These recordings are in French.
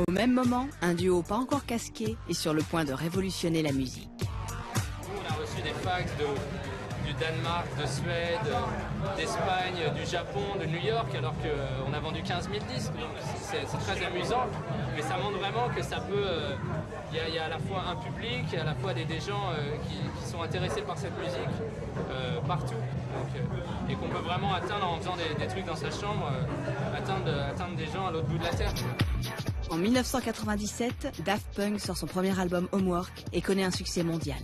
Au même moment, un duo pas encore casqué est sur le point de révolutionner la musique. On a reçu des fax du Danemark, de Suède, d'Espagne, du Japon, de New York, alors qu'on a vendu 15 000 disques. Donc c'est très amusant, mais ça montre vraiment que ça peut... Il y a à la fois un public et à la fois des gens qui sont intéressés par cette musique partout. Et qu'on peut vraiment atteindre en faisant des trucs dans sa chambre, atteindre des gens à l'autre bout de la Terre. En 1997, Daft Punk sort son premier album Homework et connaît un succès mondial.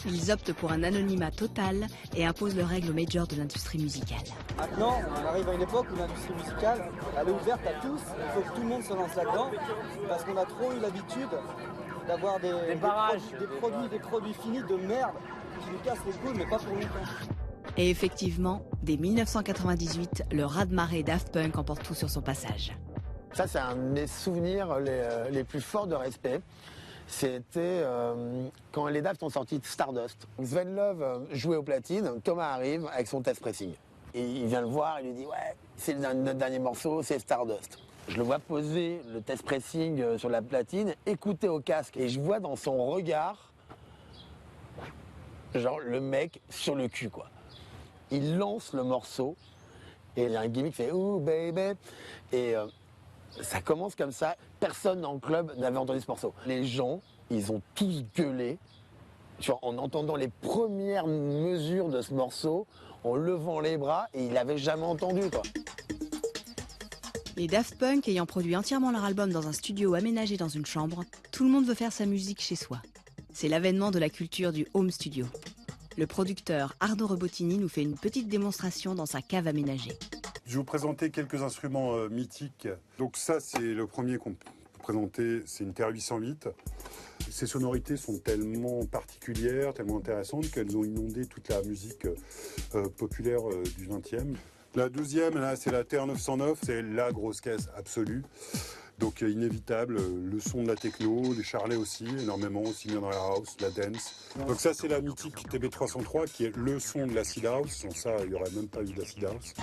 Ils optent pour un anonymat total et imposent leurs règles aux majors de l'industrie musicale. Maintenant, on arrive à une époque où l'industrie musicale, elle est ouverte à tous. Il faut que tout le monde se lance là-dedans parce qu'on a trop eu l'habitude d'avoir des produits finis de merde qui nous cassent les couilles, mais pas pour longtemps. Et effectivement, dès 1998, le raz-de-marée Daft Punk emporte tout sur son passage. Ça, c'est un de mes souvenirs les plus forts de respect. C'était quand les Daft ont sorti Stardust. Sven Love jouait aux platines, Thomas arrive avec son test pressing. Et il vient le voir, il lui dit « Ouais, c'est notre dernier morceau, c'est Stardust ». Je le vois poser le test pressing sur la platine, écouter au casque, et je vois dans son regard, genre le mec sur le cul, quoi. Il lance le morceau, et il y a un gimmick qui fait « Ooh, baby », et ça commence comme ça. Personne dans le club n'avait entendu ce morceau. Les gens, ils ont tous gueulé en entendant les premières mesures de ce morceau, en levant les bras, et ils l'avaient jamais entendu, quoi. Les Daft Punk ayant produit entièrement leur album dans un studio aménagé dans une chambre, tout le monde veut faire sa musique chez soi. C'est l'avènement de la culture du home studio. Le producteur Arnaud Rebottini nous fait une petite démonstration dans sa cave aménagée. Je vais vous présenter quelques instruments mythiques. Donc ça, c'est le premier qu'on peut présenter, c'est une TR-808. Ces sonorités sont tellement particulières, tellement intéressantes qu'elles ont inondé toute la musique populaire du XXe. La deuxième, là, c'est la TR-909, c'est la grosse caisse absolue. Donc inévitable, le son de la techno, les charlets aussi, énormément, aussi bien dans la house, la dance. Donc ça, c'est la mythique TB303 qui est le son de l'acid house. Sans ça, il n'y aurait même pas eu d'acid house.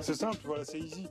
C'est simple, voilà, c'est easy.